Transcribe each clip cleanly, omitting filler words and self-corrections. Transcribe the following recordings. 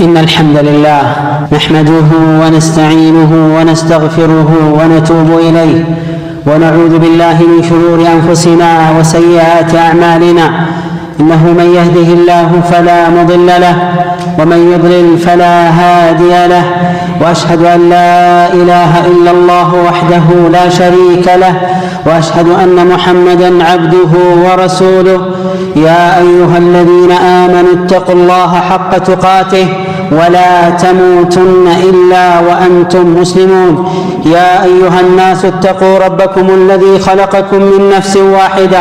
إن الحمد لله نحمده ونستعينه ونستغفره ونتوب إليه ونعوذ بالله من شرور أنفسنا وسيئات أعمالنا إنه من يهده الله فلا مضل له ومن يضلل فلا هادي له وأشهد أن لا إله إلا الله وحده لا شريك له وأشهد أن محمدًا عبده ورسوله يا أيها الذين آمنوا اتقوا الله حق تقاته ولا تموتن إلا وأنتم مسلمون يا أيها الناس اتقوا ربكم الذي خلقكم من نفس واحدة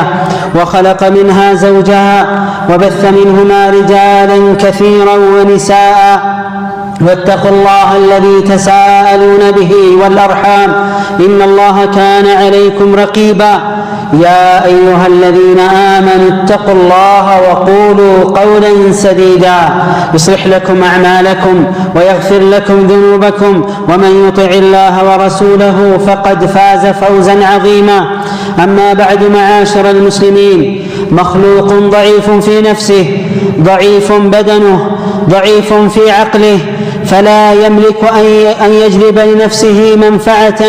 وخلق منها زوجها وبث منهما رجالا كثيرا ونساء واتقوا الله الذي تساءلون به والأرحام إن الله كان عليكم رقيبا يا أيها الذين آمنوا اتقوا الله وقولوا قولا سديدا يصلح لكم أعمالكم ويغفر لكم ذنوبكم ومن يطع الله ورسوله فقد فاز فوزا عظيما أما بعد معاشر المسلمين مخلوق ضعيف في نفسه ضعيف بدنه ضعيف في عقله فلا يملك أن يجلب لنفسه منفعة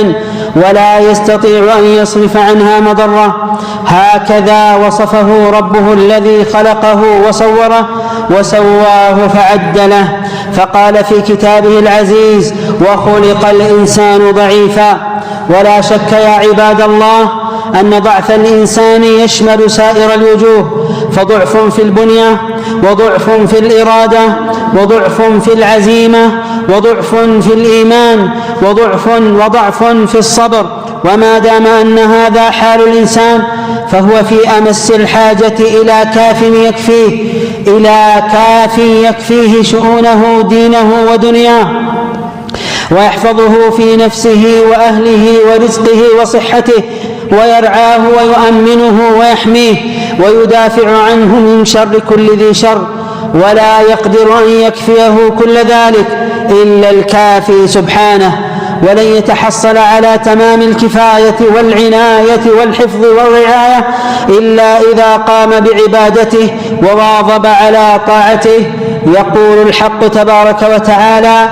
ولا يستطيع أن يصرف عنها مضرة هكذا وصفه ربه الذي خلقه وصوره وسواه فعدله فقال في كتابه العزيز وخلق الإنسان ضعيفا ولا شك يا عباد الله أن ضعف الإنسان يشمل سائر الوجوه فضعف في البنية وضعف في الإرادة وضعف في العزيمة وضعف في الإيمان وضعف في الصبر وما دام أن هذا حال الإنسان فهو في أمس الحاجة إلى كاف يكفيه شؤونه دينه ودنياه ويحفظه في نفسه وأهله ورزقه وصحته ويرعاه ويؤمنه ويحميه ويدافع عنه من شر كل ذي شر ولا يقدر أن يكفيه كل ذلك إلا الكافي سبحانه ولن يتحصل على تمام الكفاية والعناية والحفظ والرعاية إلا إذا قام بعبادته وواظب على طاعته يقول الحق تبارك وتعالى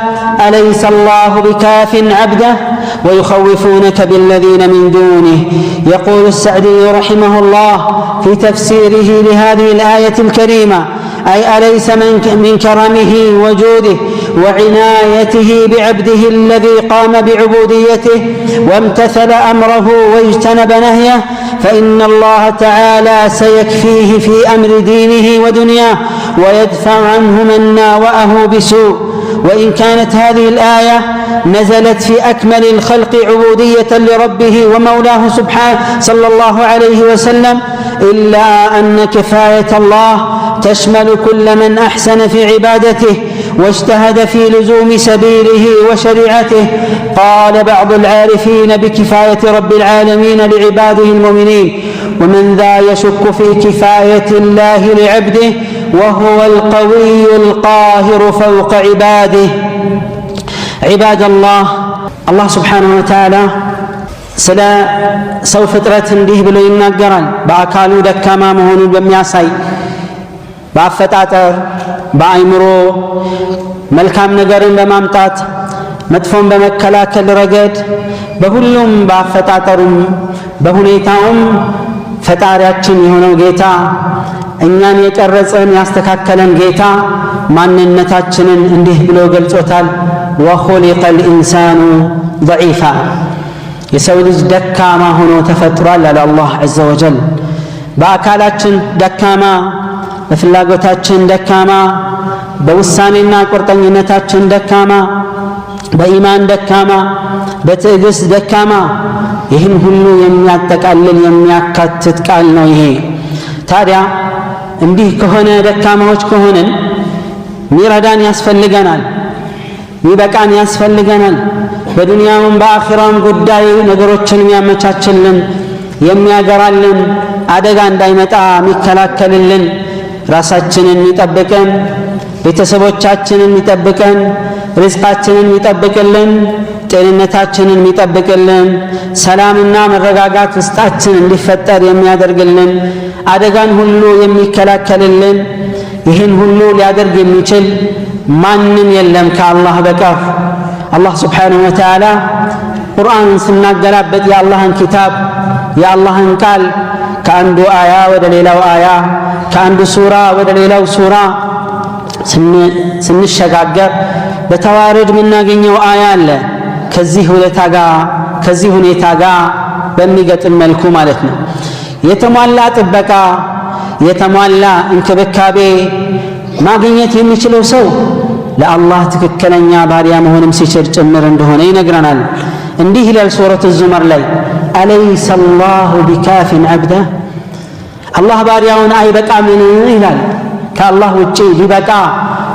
أليس الله بكاف عبده ويخوفونك بالذين من دونه يقول السعدي رحمه الله في تفسيره لهذه الآية الكريمة أي أليس من كرمه وجوده وعنايته بعبده الذي قام بعبوديته وامتثل أمره واجتنب نهيه فإن الله تعالى سيكفيه في أمر دينه ودنياه ويدفع عنه من ناوأه بسوء وإن كانت هذه الآية نزلت في أكمل الخلق عبودية لربه ومولاه سبحانه صلى الله عليه وسلم إلا أن كفاية الله تشمل كل من أحسن في عبادته واجتهد في لزوم سبيله وشريعته قال بعض العارفين بكفاية رب العالمين لعباده المؤمنين ومن ذا يشك في كفاية الله لعبده وهو القوي القاهر فوق عباده عباد الله سبحانه وتعالى ስለ ሰው ፍጥረት እንዲህ ብሎ ይናገራል በአካሉ ደካማ መሆኑን በሚያሳይ በአፈጣጠር በአይምሮ መልካም ነገርን በማምጣት መጥፎን በመከላከል ረገድ በሁሉም በአፈጣጠሩም በሁኔታውም ፈጣሪያችን የሆነው ጌታ እኛን የቀረጸን ያስተካከለን ጌታ ማንነታችንን እንዲህ ብሎ ገልጾታል وخلق الإنسان ضعيفا የሰው ልጅ ደካማ ሆኖ ተፈጥሯል አለ አላህ عز وجل በአካላችን ደካማ በፍላጎታችን ደካማ በውሳኔና ቁርጠኝነታችን ደካማ በኢማን ደካማ በትዕግስት ደካማ ይህን ሁሉ የሚያጠቃልል የሚያካትት ቃል ነው ይሄ ታዲያ እንዲህ ከሆነ ደካማዎች ከሆነን ሚረዳን ያስፈልገናል ሚበቃን ያስፈልገናል በዱንያውም በአኺራም ጉዳይ ነገሮችን የሚያመቻችልን የሚያገራልን አደጋ እንዳይመጣ የሚከላከልልን ራሳችንን የሚጠብቀን ቤተሰቦቻችንን የሚጠብቀን ርዝቃችንን የሚጠብቅልን ጤንነታችንን የሚጠብቅልን ሰላምና መረጋጋት ውስጣችን እንዲፈጠር የሚያደርግልን አደጋን ሁሉ የሚከላከልልን ይህን ሁሉ ሊያደርግ የሚችል ማንም የለም ከአላህ በቀር። አላህ ስብሓንሁ ወተዓላ ቁርአንን ስናገላበጥ የአላህን ኪታብ የአላህን ቃል ከአንዱ አያ ወደ ሌላው አያ ከአንዱ ሱራ ወደ ሌላው ሱራ ስንሸጋገር በተዋረድ የምናገኘው አያ አለ ከዚህ ሁኔታ ጋር በሚገጥም መልኩ ማለት ነው። የተሟላ ጥበቃ የተሟላ እንክብካቤ ማግኘት የሚችለው ሰው ለአላህ ትክክለኛ ባሪያ መሆንም ሲችል ጭምር እንደሆነ ይነግረናል። እንዲህ ይላል ሱረቱ ዙመር ላይ አለይሰ አላሁ ቢካፊን ዐብደ አላህ ባሪያውን አይበቃምን ይላል። ከአላህ ውጪ ሊበቃ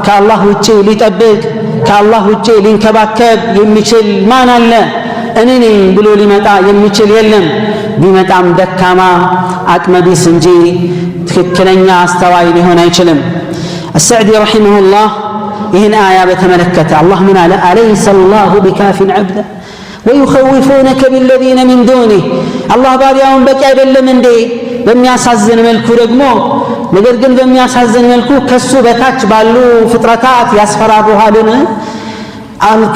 ከአላህ ውጪ ሊጠብቅ ከአላህ ውጪ ሊንከባከብ የሚችል ማን አለ? እኔ ነኝ ብሎ ሊመጣ የሚችል የለም። ቢመጣም ደካማ አቅመቢስ እንጂ ትክክለኛ አስተዋይ ሊሆን አይችልም። አሰዕዲ ረሒመሁላህ ይህን አያ በተመለከተ አላህ ምን አለ? አለይሰ አላሁ ቢካፊን ዐብደ ወዩኸውፉነከ ቢለዚነ ሚን ዱኒህ አላህ ባሪያውን በቂ አይደለም እንዴ? በሚያሳዝን መልኩ ደግሞ ነገር ግን በሚያሳዝን መልኩ ከሱ በታች ባሉ ፍጥረታት ያስፈራሩሃልን?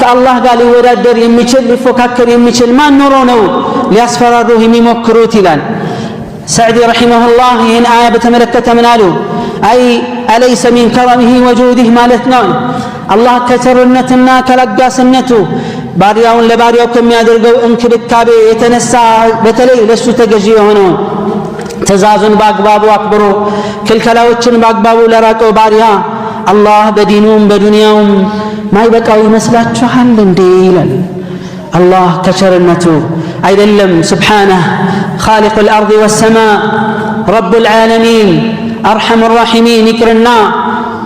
ከአላህ ጋር ሊወዳደር የሚችል ሊፎካከር የሚችል ማን ኖሮ ነው ሊያስፈራሩህ የሚሞክሩት ይላል። ሰዕዲ ረሒመሁላህ ይህን አያ በተመለከተ ምን አሉ? አይ አለይሰ ሚን ከረሚሂ ወጁዲህ ማለት ነው። አላህ ከቸርነትና ከለጋስነቱ ባሪያውን ለባሪያው ከሚያደርገው እንክብካቤ የተነሳ በተለይ ለሱ ተገዢ የሆነውን ትእዛዙን በአግባቡ አክብሮ ክልከላዎችን በአግባቡ ለራቀው ባሪያ አላህ በዲኑም በዱንያውም ማይበቃው ይመስላችኋል እንዴ ይላል። አላህ ከቸርነቱ አይደለም ሱብሓነሁ ኻሊቁል አርድ ወሰማእ ረቡል ዓለሚን አርሐሙር ራሒሚን ይቅርና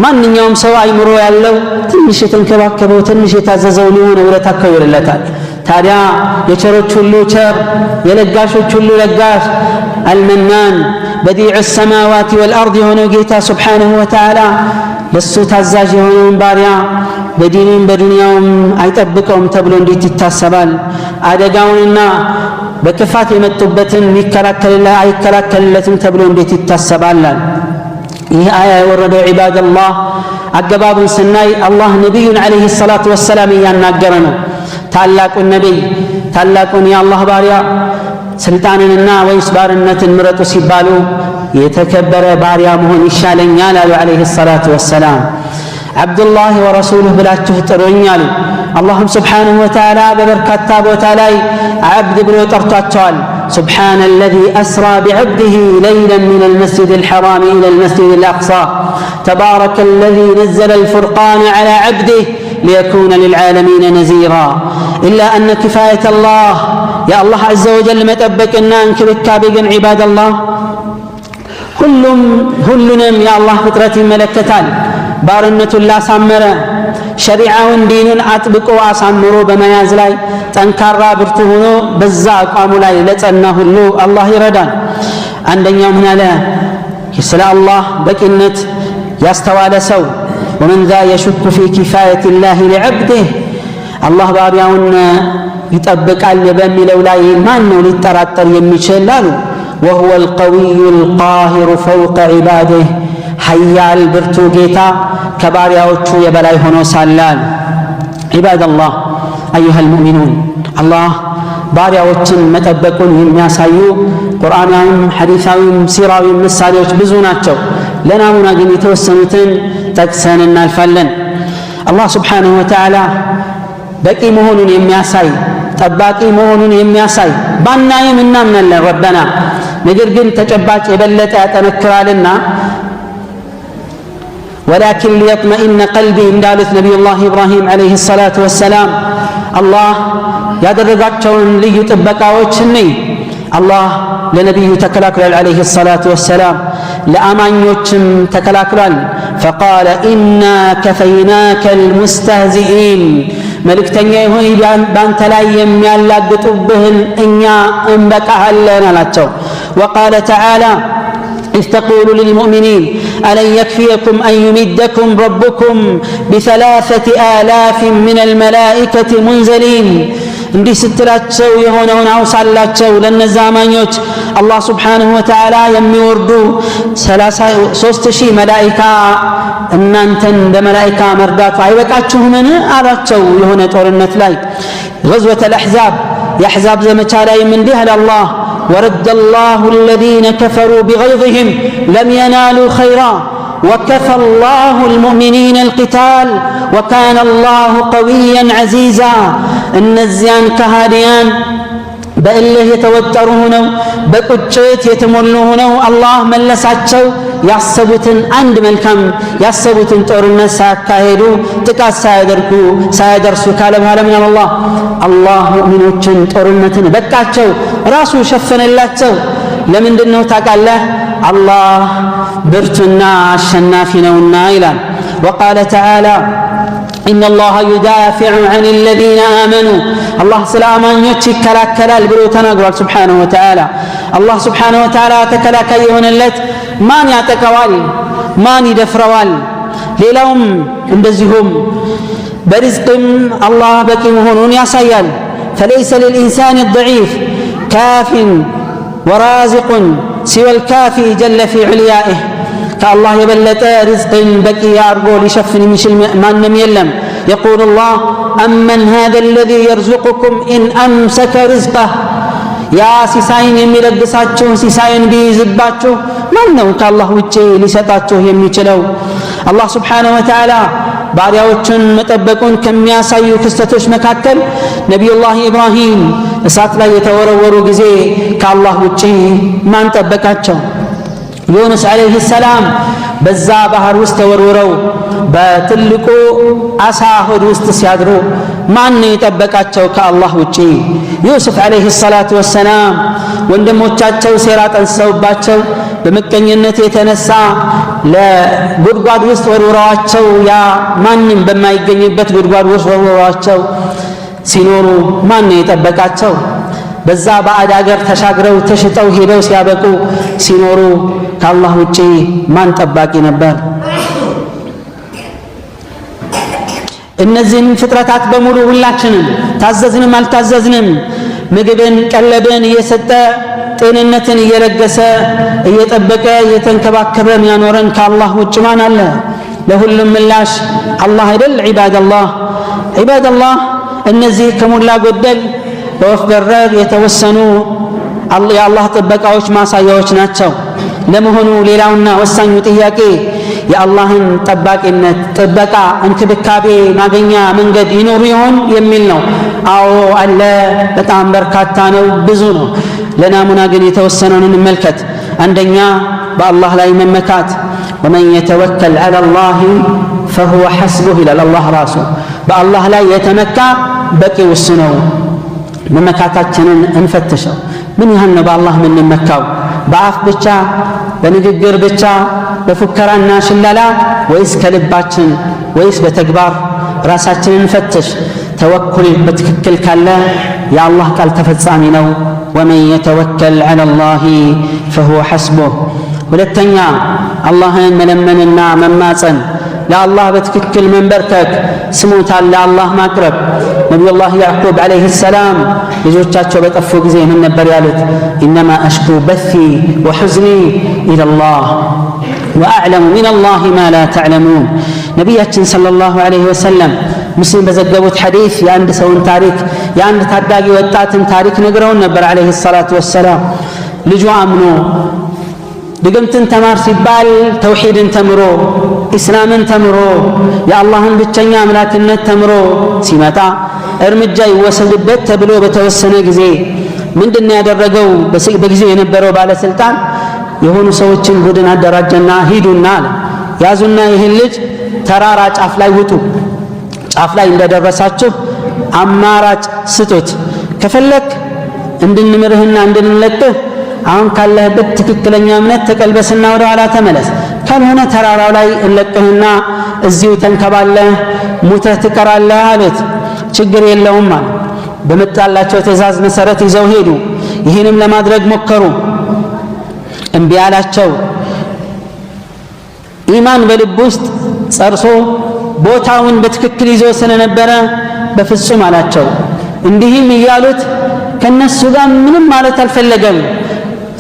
ማንኛውም ሰው አይምሮ ያለው ትንሽ የተንከባከበው ትንሽ የታዘዘው ሊሆን ውለታ ይውልለታል። ታዲያ የቸሮች ሁሉ ቸር የለጋሾች ሁሉ ለጋሽ አልመናን በዲዕ ሰማዋት ወልአርድ የሆነው ጌታ ሱብሓነሁ ወተዓላ ለሱ ታዛዥ የሆነውን ባሪያ በዲኑም በዱንያውም አይጠብቀውም ተብሎ እንዴት ይታሰባል? አደጋውንና በክፋት የመጡበትን አይከላከልለትም ተብሎ እንዴት ይታሰባል? ይህ አያ የወረደው ዒባደላህ አገባቡን ስናይ አላህ ነቢዩን ዓለይሂ ሰላቱ ወሰላም እያናገረ ነው። ታላቁን ነቢይ ታላቁን የአላህ ባሪያ ስልጣንንና ወይስ ባርነትን ምረጡ ሲባሉ የተከበረ ባሪያ መሆን ይሻለኛል አሉ ዓለይሂ ሰላቱ ወሰላም። ዓብዱላህ ወረሱሉህ ብላችሁ ጥሩኝ አሉ። አላህም ስብሓንሁ ወተዓላ በበርካታ ቦታ ላይ ዓብድ ብሎ ጠርቷቸዋል። سبحان الذي أسرى بعبده ليلا من المسجد الحرام إلى المسجد الأقصى تبارك الذي نزل الفرقان على عبده ليكون للعالمين نذيرا إلا أن كفاية الله يا الله عز وجل متأبكنا أنك بكابقا عباد الله ሁሉንም የአላህ ፍጥረት ይመለከታል። ባርነቱን ላሳመረ ሸሪዓውን ዲኑን አጥብቆ አሳምሮ በመያዝ ላይ ጠንካራ ብርቱ ሆኖ በዛ አቋሙ ላይ ለጸና ሁሉ አላህ ይረዳል። አንደኛው ምን አለ? ስለ አላህ በቂነት ያስተዋለ ሰው ወመን ዛ የሹክ ፊ ኪፋየት ላህ ሊዐብድህ አላህ ባሪያውን ይጠብቃል በሚለው ላይ ማን ነው ሊጠራጠር የሚችል አሉ። وهو القوي القاهر فوق عباده حيال برتو جيتا كبارياوچو يبلاي هونو سالال عباد الله ايها المؤمنون الله ባሪያዎችን መጠበቁን የሚያሳዩ ቁርአናዊም ሐዲሳዊም ሲራዊም ምሳሌዎች ብዙ ናቸው። ለናሙና ግን የተወሰኑትን ጠቅሰን እናልፋለን። አላህ ሱብሓነሁ ወተዓላ በቂ መሆኑን የሚያሳይ ጠባቂ መሆኑን የሚያሳይ ባናይም እናምናለን ረበና ነገር ግን ተጨባጭ የበለጠ ያጠነክራልና ወላኪን ሊየጥመኢነ ቀልቢ እንዳሉት ነቢዩላህ ኢብራሂም ዓለይሂ ሰላቱ ወሰላም አላህ ያደረጋቸውን ልዩ ጥበቃዎች እንይ። አላህ ለነቢዩ ተከላክሏል ዓለይሂ ሰላቱ ወሰላም፣ ለአማኞችም ተከላክሏል። ፈቃለ ኢና ከፈይናከ ልሙስተህዚኢን መልእክተኛ ሆይ ባንተ ላይ የሚያላግጡብህን እኛ እንበቃሃለን አላቸው። وقال تعالى إذ تقول للمؤمنين ألن يكفيكم أن يمدكم ربكم ب3,000 من الملائكة منزلين እንዲህ ስትላቸው የሆነውን አውሳላቸው ለነዛ አማኞች አላህ Subhanahu Wa Ta'ala የሚወርዱ 33000 መላእክት እናንተን በመላእክት መርዳቱ አይበቃችሁምን አላቸው የሆነ ጦርነት ላይ غزوة الأحزاب የአሕዛብ ዘመቻ ላይ እንዲህ አለ አላህ ورد الله الذين كفروا بغيظهم لم ينالوا خيرا وكفى الله المؤمنين القتال وكان الله قويا عزيزا النزيان كهاديان በእልህ የተወጠሩ ሆነው በቁጭት የተሞሉ ሆነው አላህ መለሳቸው ያሰቡትን አንድ መልካም ያሰቡትን ጦርነት ሳያካሄዱ ጥቃት ሳያደርሱ ካለ በኋላ ምን አላህ ሙእሚኖችን ጦርነትን በቃቸው ራሱ ሸፈነላቸው ለምንድነው ታውቃለህ አላህ ብርቱና አሸናፊ ነውና ይላል وقال تعالى إن الله يدافع عن الذين آمنوا الله سلامان يتكلا كلال بروتنا قرار سبحانه وتعالى الله سبحانه وتعالى تكلا كيهن اللت ماني يعتكوال ماني دفروال ليلهم اندزهم برزق الله بكي مهنون ياسيال فليس للإنسان الضعيف كاف ورازق سوى الكافي جل في عليائه كالله يبلت رزق بكي يارجو لشفن مشل ما نم يلم يقول الله أمن هذا الذي يرزقكم إن أمسك رزقه يا سيساين يميلقساتشو سيساين بيزباتشو من نو كالله وجه لسطاتشو يميچلو الله سبحانه وتعالى ባሪያዎቹን መጠበቁን ከሚያሳዩ ክስተቶች መካከል ነብዩላህ ኢብራሂም እሳት ላይ የተወረወሩ ጊዜ ከአላህ ውጪ ማን ጠበቃቸው ዩኑስ አለይሂ ሰላም በዛ ባህር ውስጥ ተወርውረው በትልቁ አሳ ሆድ ውስጥ ሲያድሩ ማን የጠበቃቸው ከአላህ ውጪ ዩሱፍ አለይሂ ሰላቱ ወሰላም ወንድሞቻቸው ሴራ ጠንሰውባቸው በመቀኝነት የተነሳ ለጉድጓድ ውስጥ ወርውረዋቸው ያ ማንም በማይገኝበት ጉድጓድ ውስጥ ወርውረዋቸው ሲኖሩ ማን የጠበቃቸው በዛ ባዕድ አገር ተሻግረው ተሽጠው ሄደው ሲያበቁ ሲኖሩ ከአላህ ውጪ ማን ጠባቂ ነበር እነዚህን ፍጥረታት በሙሉ ሁላችንም ታዘዝንም አልታዘዝንም ምግብን ቀለብን እየሰጠ ጤንነትን እየለገሰ እየጠበቀ እየተንከባከበን ያኖረን ከአላህ ውጭ ማን አለ ለሁሉም ምላሽ አላህ አይደል ዒባደላህ እነዚህ ከሞላ ጎደል በወፍ በረር የተወሰኑ የአላህ ጥበቃዎች ማሳያዎች ናቸው ለመሆኑ ሌላውና ወሳኙ ጥያቄ የአላህን ጠባቂነት ጥበቃ እንክብካቤ ማገኛ መንገድ ይኖር ይሆን የሚል ነው አዎ አለ በጣም በርካታ ነው ብዙ ነው ለናሙና ግን የተወሰነውን እንመልከት አንደኛ በአላህ ላይ መመካት ومن يتوكل على الله فهو حسبه الى الله راسه بالله لا يتمكى بقي وسنو መመካታችንን እንፈትሸው ምን ያህል ነው በአላህ ምን እንመካው በአፍ ብቻ በንግግር ብቻ በፉከራና ሽለላ ወይስ ከልባችን ወይስ በተግባር ራሳችንን እንፈትሽ ተወኩል በትክክል ካለ የአላህ ቃል ተፈጻሚ ነው ومن يتوكل على الله فهو حسبه ሁለተኛ አላህን መለመንና መማፀን ለአላህ በትክክል መንበርከክ ስሙታን ለአላህ ማቅረብ ነብዩላህ ያዕቁብ አለይሂ ሰላም ልጆቻቸው በጠፉ ጊዜ ምን ነበር ያሉት انما اشكو بثي وحزني الى الله واعلم من الله ما لا تعلمون ነብያችን ሰለላሁ ዐለይሂ ወሰለም ሙስሊም በዘገቡት ሐዲስ የአንድ ሰውን ታሪክ የአንድ ታዳጊ ወጣትን ታሪክ ነግረውን ነበር አለይሂ ሰላቱ ወሰላም ልጁ አምኖ ድግምትን ተማር ሲባል ተውሂድን ተምሮ ኢስላምን ተምሮ የአላህን ብቸኛ አምላክነት ተምሮ ሲመጣ እርምጃ ይወሰድበት ተብሎ በተወሰነ ጊዜ ምንድነው ያደረገው በጊዜው የነበረው ባለስልጣን የሆኑ ሰዎችን ቡድን አደራጀና ሂዱና አለ ያዙና ይህን ልጅ ተራራ ጫፍ ላይ ውጡ ጫፍ ላይ እንደደረሳችሁ አማራጭ ስጡት ከፈለክ እንድንምርህና እንድንለቅህ አሁን ካለህበት ትክክለኛ እምነት ተቀልበስና ወደ ኋላ ተመለስ ካልሆነ ተራራው ላይ እንለቅህና እዚሁ ተንከባለህ ሙተህ ትቀራለህ አሉት ችግር የለውም ማለት በመጣላቸው ትእዛዝ መሰረት ይዘው ሄዱ ይህንም ለማድረግ ሞከሩ እምቢ አላቸው ኢማን በልብ ውስጥ ጸርሶ ቦታውን በትክክል ይዞ ስለነበረ በፍጹም አላቸው እንዲህም እያሉት ከነሱ ጋር ምንም ማለት አልፈለገም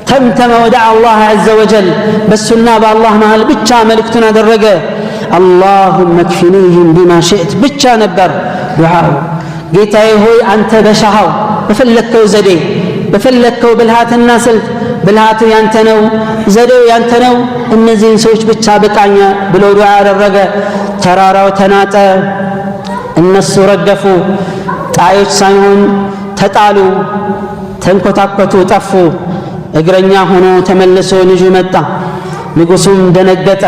ተምተመ ወደዓ አላህ ዐዘ ወጀል በሱና በአላህ መሃል ብቻ መልእክቱን አደረገ اللهم اكفنيهم بما شئت ብቻ ነበር ዱዓው ጌታዬ ሆይ አንተ በሻሃው በፈለከው ዘዴ በፈለከው ብልሃትና ስልት ብልሃቱ ያንተ ነው ዘዴው ያንተ ነው እነዚህን ሰዎች ብቻ በቃኛ ብሎ ዱዓ አደረገ ተራራው ተናጠ እነሱ ረገፉ ጣዮች ሳይሆን ተጣሉ ተንኮታኮቱ ጠፉ እግረኛ ሆኖ ተመልሶ ልጁ መጣ ንጉሱም ደነገጠ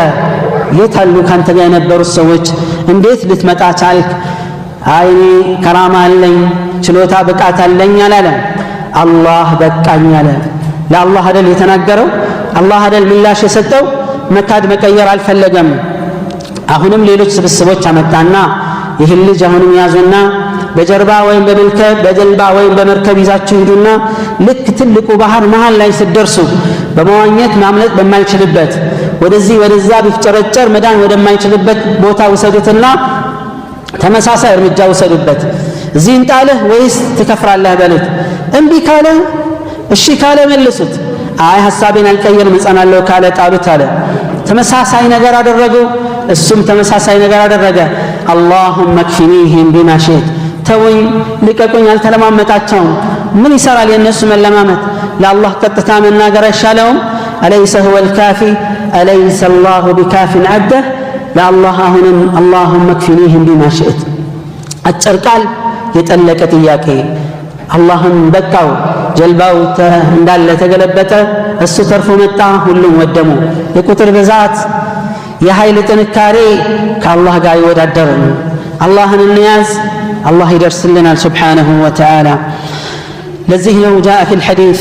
የታሉ ካንተ ጋር የነበሩት ሰዎች እንዴት ልትመጣ ቻልክ አይኔ ከራማ አለኝ ችሎታ ብቃት አለኝ አላለ አላህ በቃኝ አለ ለአላህ አይደል የተናገረው አላህ አይደል ምላሽ የሰጠው መካድ መቀየር አልፈለገም አሁንም ሌሎች ስብስቦች አመጣና ይህን ልጅ አሁንም ያዙና በጀርባ ወይም በጀልባ ወይም በመርከብ ይዛችሁ ሂዱና ልክ ትልቁ ባህር መሃል ላይ ሲደርሱ በመዋኘት ማምለጥ በማይችልበት ወደዚህ ወደዛ ቢፍጨረጨር መዳን ወደማይችልበት ቦታ ወሰዱትና ተመሳሳይ እርምጃ ወሰዱበት እዚህ እንጣለህ ወይስ ትከፍራለህ በሉት እንቢ ካለ እሺ ካለ መልሱት አይ ሐሳቤን አልቀየርም እጸናለሁ ካለ ጣሉት አለ ተመሳሳይ ነገር አደረጉ እሱም ተመሳሳይ ነገር አደረገ اللهم اكفنيهم بما شئت ተወኝ ልቀቁኝ አልተለማመጣቸውም ምን ይሰራል የነሱ መለማመጥ ለአላህ ቀጥታ መናገር አይሻለውም أليس هو الكافي أليس الله بكاف عبده لا الله أهنم اللهم اكفنيهم بما شئت الترقال يتألك تياكي اللهم بكاو جلباو اندال تقلبته الستر فمتا هلهم ودمو يكتر بذات يهيل تنكاري كالله قاي ودادرن الله النياز الله يدرس لنا سبحانه وتعالى لذه لو جاء في الحديث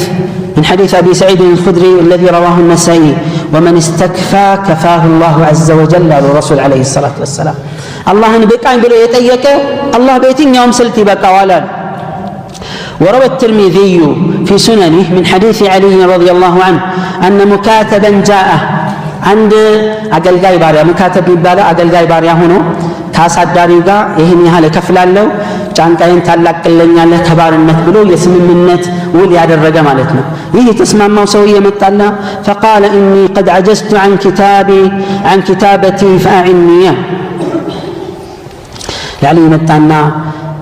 من حديث أبي سعيد الخدري الذي رواه النسائي ومن استكفى كفاه الله عز وجل والرسول عليه الصلاة والسلام الله بقى بلو يتيك الله بيتين يوم سلتي بقى ولا وروى الترمذي في سننه من حديث علي رضي الله عنه أن مكاتبا جاء عند أقل جاي باريا مكاتب يبالا أقل جاي باريا هنا كاسات داريغا يهني هالي كفلالو ጫንቃዬን ታላቅልኛለህ ከባርነት ብሎ የስምምነት ውል ያደረገ ማለት ነው ይህ ተስማማው ሰው የመጣና فقال اني قد عجزت عن كتابتي فاعني ያለ መጣና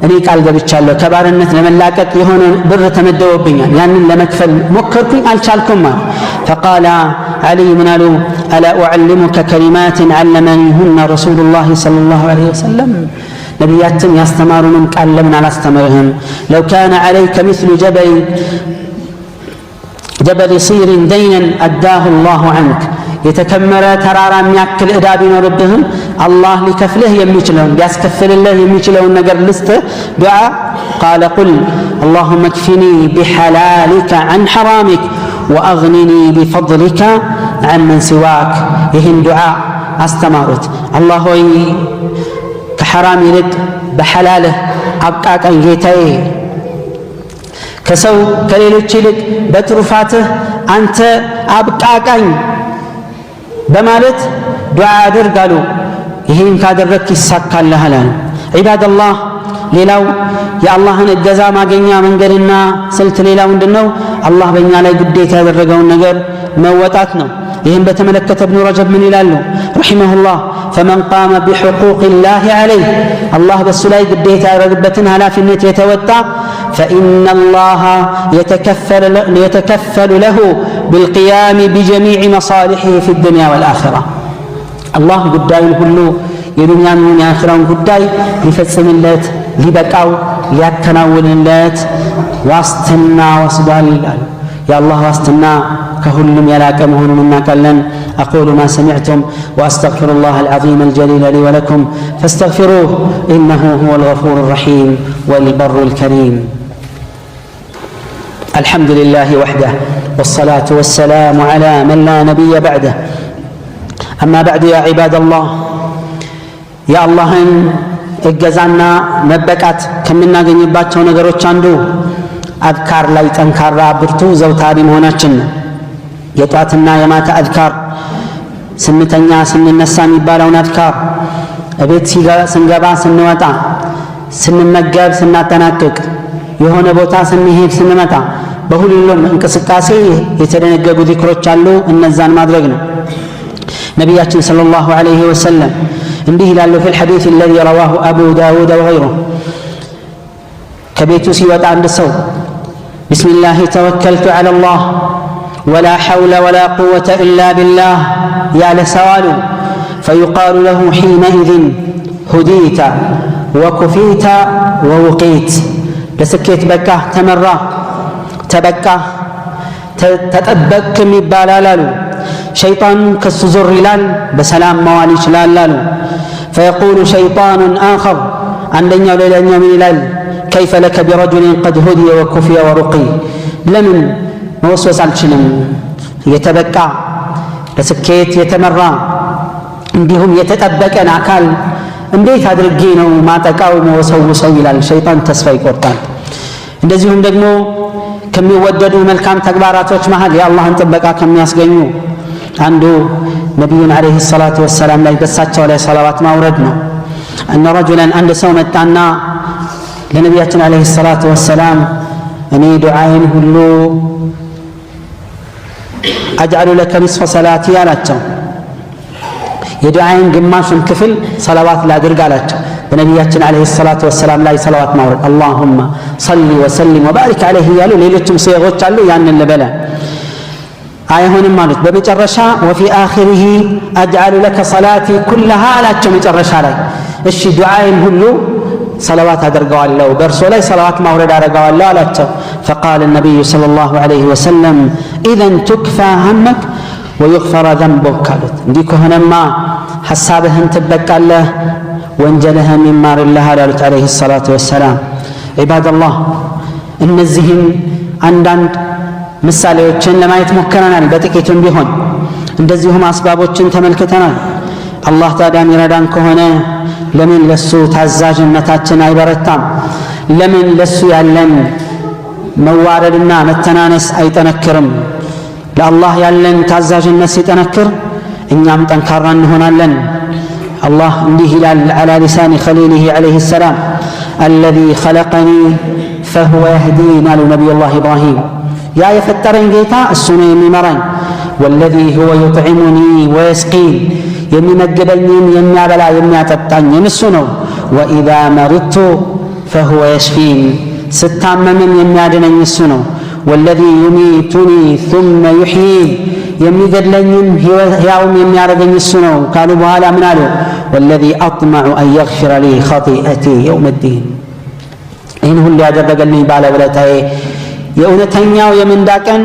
እኔ ቃል ገብቻለሁ ከባርነት ለመላቀቅ የሆነ ብር ተመደበብኛል ያንን ለመክፈል ሞከርኩኝ አልቻልኩም فقال علي من قالوا الا اعلمك كلمات علمنيهن رسول الله صلى الله عليه وسلم نبياتن يستمرون قال لمن على استمرهم لو كان عليك مثل جبل صير دينا أداه الله عنك يتكمر ترارا ياكل ادا بينوربهم الله لكفله يميچلون ياسكفل الله يميچلون نجر لست دعاء قال قل اللهم اكفني بحلالك عن حرامك واغنني بفضلك عن من سواك يهن دعاء استمرت الله كحرام يرد بحلاله أبقاك أن جيتاي كسو كليلوچ ይልቅ በትሩፋትህ አንተ አብቃቃኝ በማለት ዱዓ አድርጋሉ ይሄን ካደረክ ይሳካልሃል عباد الله ሌላው የአላህን እገዛ ማግኛ መንገድና ስልት ሌላው ምንድነው አላህ በእኛ ላይ ግዴታ ያደረገውን ነገር መወጣት ነው ይሄን በተመለከተ ابن رجب ምን ይላሉ رحمه الله فمن قام بحقوق الله عليه الله بالسلاي قديت يرغبتن هلافنت يتوطى فإن الله يتكفل له بالقيام بجميع مصالحه في الدنيا والآخرة الله قداي كله የዱንያን ሆነ የአኺራውን ጉዳይ ሊፈጽምለት ሊበቃው ሊያከናውንለት ዋስትና ወስዷል ይላል የአላህ ዋስትና كهلم يلاك مهون እናቃለን أقول ما سمعتم وأستغفر الله العظيم الجليل لي ولكم فاستغفروه إنه هو الغفور الرحيم والبر الكريم الحمد لله وحده والصلاة والسلام على من لا نبي بعده أما بعد يا عباد الله يا الله እገዛና መበቃት ከምናገኝባቸው ነገሮች አንዱ አዝካር ላይ ጠንካራ ብርቱ ዘውታሪ መሆናችን ነው የጧትና የማታ አዝካር ስንተኛ ስንነሳ የሚባለውን አዝካር እቤት ስንገባ ስንወጣ ስንመገብ ስናጠናቅቅ የሆነ ቦታ ስንሄድ ስንመጣ በሁሉም እንቅስቃሴ የተደነገጉ ዚክሮች አሉ እነዛን ማድረግ ነው ነብያችን ሰለላሁ ዐለይሂ ወሰለም እንዲህ ይላሉ في الحديث الذي رواه أبو داود وغيره ከቤቱ ሲወጣ አንድ ሰው بسم الله توكلت على الله ولا حول ولا قوة إلا بالله يا لسوال فيقال له حينئذ هديت وكفيت ووقيت لسكيت بكى تمرى تبكى تتبك مبالالالو شيطان كالسزر لال بسلام موالي شلالالو فيقول شيطان آخر عندنا ليلة من لال كيف لك برجل قد هدي وكفي ورقي لمن موسوس الشنم يتبكى لسكيت يتمرى እንዲሁም የተጠበቀን አካል እንዴት አድርጌ ነው ማጠቃው መወሰውሰው ይላል ሸይጣን ተስፋ ይቆርጣል እንደዚሁም ደግሞ ከሚወደዱ መልካም ተግባራቶች መሃል የአላህን ጥበቃ ከሚያስገኙ አንዱ ነብዩን አለይሂ ሰላቱ ወሰላም ላይ በሳቸው ላይ ሰላዋት ማውረድ ነው أن رجلا عند ሰው መጣና ለነብያችን አለይሂ ሰላቱ ወሰላም እኔ ዱዓዬን ሁሉ أجعل لك نصف صلاتي አላቸው የዱዓዬን ግማሹን ክፍል ሰላዋት ላድርግ አላቸው በነብያችን አለይሂ ሰላቱ ወሰላም ላይ ሰላዋት ማውረድ اللهم صل وسلم وبارك عليه ያሉ ሌሎችም ሰይጎች አሉ ያንን ለበለ አይሆንም ማለት በመጨረሻ وفي آخره أجعل لك صلاتي كلها አላቸው መጨረሻ ላይ እሺ ዱዓዬን ሁሉ صلوات አደርጋለሁ በርሶ ላይ ሰላዋት ማውረድ አደርጋለሁ አላቸው فقال النبي صلى الله عليه وسلم اذا تكفى همك ويغفر ذنبك قالت እንዲህ ከሆነማ ሐሳብህን ትበቃለህ ወንጀልህን ይማርልህ አሉት አለይሂ ሰላቱ ወሰላም عباد الله እነዚህን አንዳንድ ምሳሌዎችን ለማየት ሞክረናል በጥቂቱም ቢሆን እንደዚሁም አስባቦችን ተመልክተናል አላህ ታዲያ ይረዳን ከሆነ ለምን ለሱ ታዛዥነታችን አይበረታም ለምን ለሱ ያለን መዋረድና መተናነስ አይጠነክርም ለአላህ ያለን ታዛዥነት ሲጠነክር እኛም ጠንካራ እንሆናለን الله እንዲህ ይላል على لسان خليله عليه السلام الذي خلقني فهو يهدين على نبي الله إبراهيم يا يفترن ጌታ እሱ ነው የሚመራኝ والذي هو يطعمني ويسقين የሚመግበኝም የሚያበላ የሚያጠጣኝም እሱ ነው وإذا مرضت فهو يشفين ስታመምም የሚያድነኝ እሱ ነው والذي يميتني ثم يحيين የሚገድለኝም ሕያውም የሚያደርገኝ እሱ ነው ካሉ በኋላ ምን አሉ والذي أطمع أن يغفر لي خطيئتي يوم الدين ይህን ሁሉ ያደረገልኝ ባለውለታዬ የእውነተኛው የምንዳ ቀን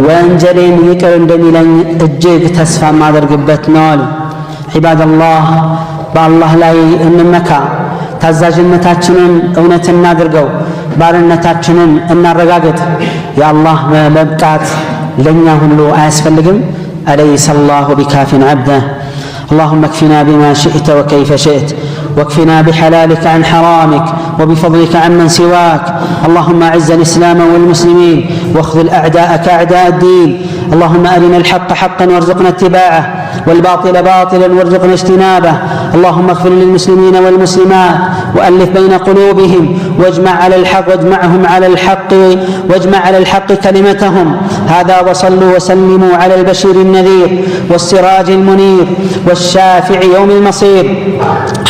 ወንጀሌን ይቅር እንደሚለኝ እጅግ ተስፋ ማደርግበት ነው አሉ عباد الله በአላህ ላይ እንመካ ታዛዥነታችንን እውነት እናድርገው ባርነታችንን እናረጋግጥ የአላህ መብቃት ለኛ ሁሉ አያስፈልግም أليس الله بكاف عبده اللهم اكفنا بما شئت وكيف شئت واكفنا بحلالك عن حرامك وبفضلك عمن سواك اللهم أعز الإسلام والمسلمين واخذل أعداءك أعداء الدين اللهم أرنا الحق حقا وارزقنا اتباعه والباطل باطلا وارزقنا اجتنابه اللهم اغفر للمسلمين والمسلمات وألف بين قلوبهم واجمعهم على الحق كلمتهم هذا وصلوا وسلموا على البشير النذير والسراج المنير والشافع يوم المصير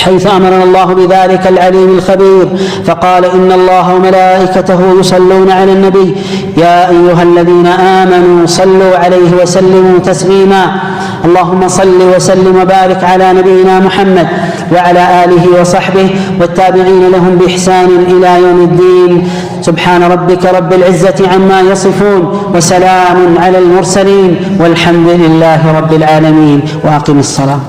حيث أمرنا الله بذلك العليم الخبير فقال إن الله وملائكته يصلون على النبي يا أيها الذين آمنوا صلوا عليه وسلموا تسليما اللهم صل وسلم وبارك على نبينا محمد وعلى آله وصحبه والتابعين لهم بإحسان إلى يوم الدين سبحان ربك رب العزة عما يصفون وسلام على المرسلين والحمد لله رب العالمين وأقم الصلاة